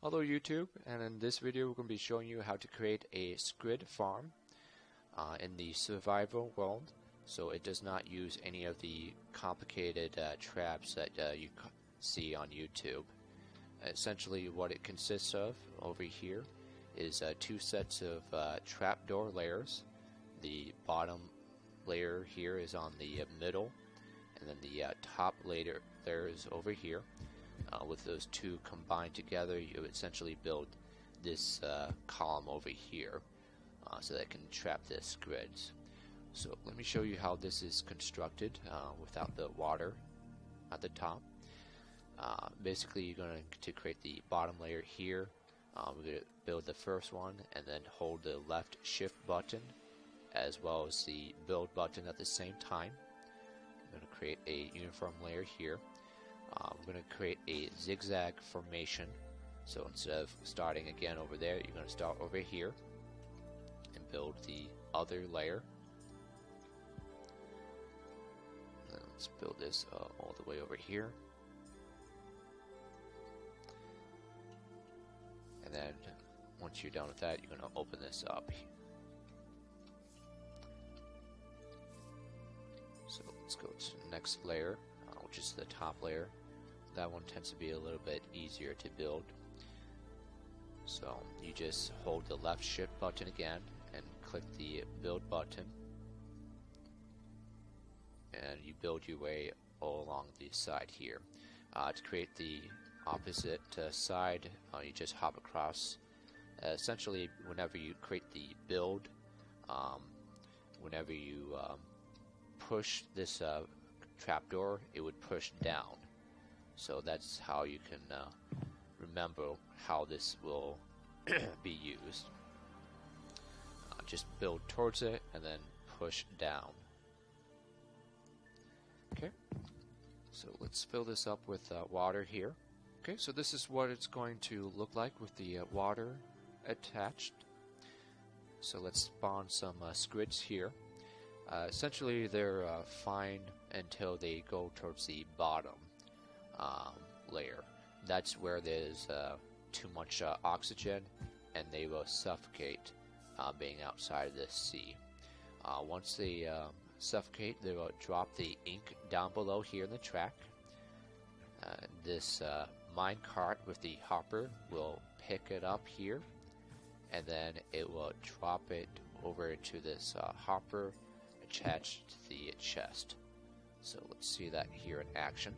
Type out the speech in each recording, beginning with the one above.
Hello YouTube, and in this video we're going to be showing you how to create a squid farm in the survival world, so it does not use any of the complicated traps that you see on YouTube. Essentially what it consists of over here is two sets of trapdoor layers. The bottom layer here is on the middle, and then the top layer is over here. With those two combined together, you essentially build this column over here so that it can trap the squids. So let me show you how this is constructed without the water at the top. Basically, you're going to create the bottom layer here. We're going to build the first one and then hold the left shift button as well as the build button at the same time. I'm going to create a uniform layer here. We're going to create a zigzag formation, so instead of starting again over there, you're going to start over here and build the other layer. And let's build this all the way over here, and then once you're done with that, you're going to open this up. So let's go to the next layer, which is the top layer. That one tends to be a little bit easier to build. So you just hold the left shift button again and click the build button, and you build your way all along the side here. To create the opposite side, you just hop across. Essentially, whenever you create the build, whenever you push this trapdoor, it would push down. So that's how you can remember how this will be used. Just build towards it and then push down. Okay, so let's fill this up with water here. Okay, so this is what it's going to look like with the water attached. So let's spawn some squids here. Essentially they're fine until they go towards the bottom layer. That's where there's too much oxygen and they will suffocate being outside of the sea. Once they suffocate, they will drop the ink down below here in the track. This mine cart with the hopper will pick it up here, and then it will drop it over into this hopper attached to the chest. So let's see that here in action.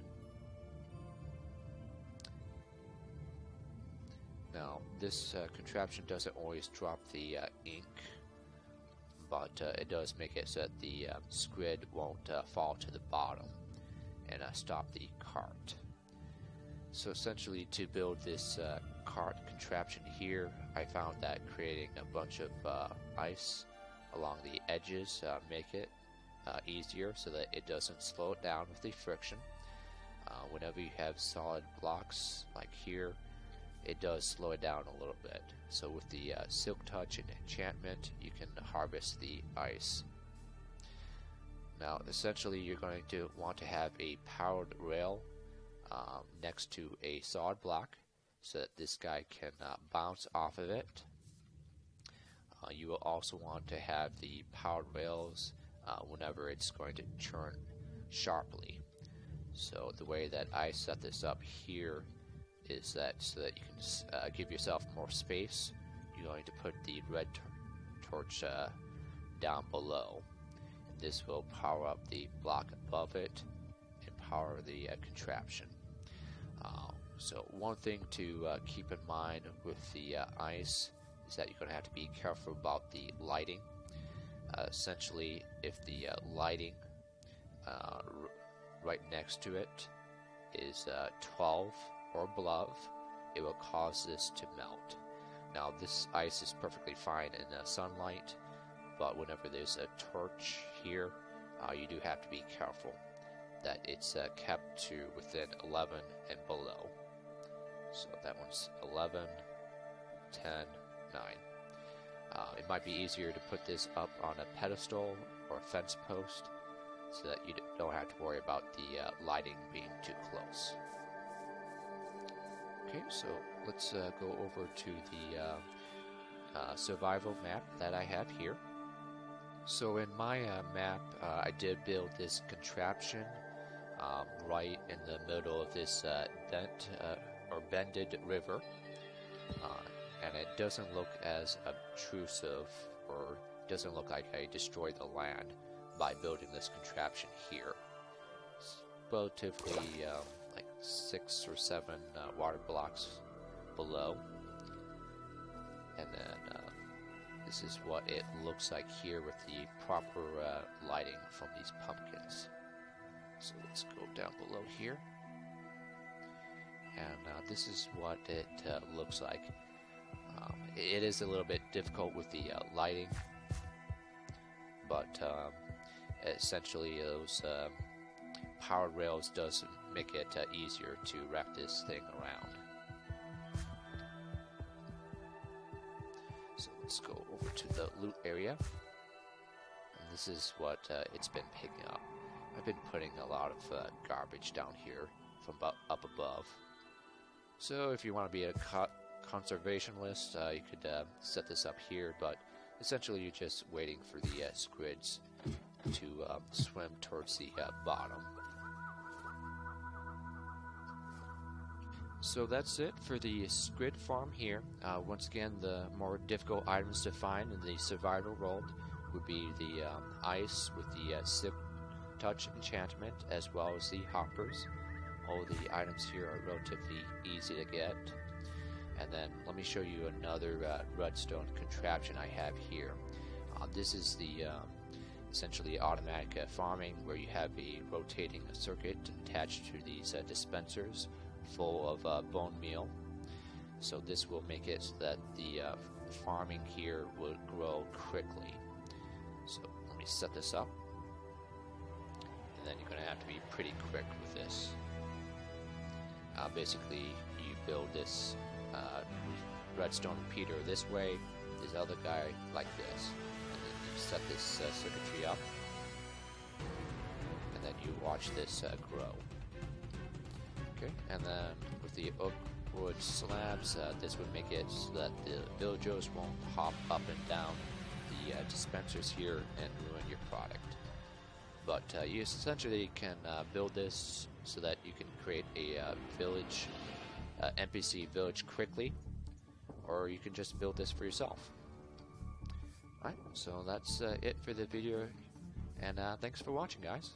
Now this contraption doesn't always drop the ink, but it does make it so that the squid won't fall to the bottom and stop the cart. So essentially, to build this cart contraption here, I found that creating a bunch of ice along the edges make it easier so that it doesn't slow it down with the friction. Whenever you have solid blocks like here, it does slow it down a little bit. So with the silk touch and enchantment, you can harvest the ice. Now essentially you're going to want to have a powered rail next to a solid block so that this guy can bounce off of it. You will also want to have the powered rails whenever it's going to turn sharply. So the way that I set this up here is that so that you can give yourself more space, you're going to put the red torch down below. And this will power up the block above it and power the contraption. So one thing to keep in mind with the ice is that you're going to have to be careful about the lighting. Essentially, if the lighting right next to it is 12 or above, it will cause this to melt. Now this ice is perfectly fine in sunlight, but whenever there's a torch here, you do have to be careful that it's kept to within 11 and below. So that one's 11, 10, 9. It might be easier to put this up on a pedestal or a fence post so that you don't have to worry about the lighting being too close. Okay, so let's go over to the survival map that I have here. So in my map, I did build this contraption right in the middle of this bended river, and it doesn't look as obtrusive, or doesn't look like I destroyed the land by building this contraption here. It's relatively like 6 or 7 water blocks below, and then this is what it looks like here with the proper lighting from these pumpkins. So let's go down below here, and this is what it looks like. It is a little bit difficult with the lighting, but essentially those power rails does make it easier to wrap this thing around. So let's go over to the loot area, and this is what it's been picking up. I've been putting a lot of garbage down here from up above. So if you want to be a conservationist, you could set this up here, but essentially you're just waiting for the squids to swim towards the bottom. So that's it for the squid farm here. Once again, the more difficult items to find in the survival world would be the ice with the silk touch enchantment, as well as the hoppers. All the items here are relatively easy to get. And then let me show you another redstone contraption I have here. This is the essentially automatic farming, where you have a rotating circuit attached to these dispensers full of bone meal. So this will make it so that the farming here will grow quickly. So let me set this up, and then you're going to have to be pretty quick with this. Basically, you build this redstone repeater this way, this other guy like this, and then you set this circuitry up, and then you watch this grow. Okay, and then with the oak wood slabs, this would make it so that the villagers won't hop up and down the dispensers here and ruin your product. But you essentially can build this so that you can create a village, NPC village quickly, or you can just build this for yourself. Alright, so that's it for the video, and thanks for watching, guys.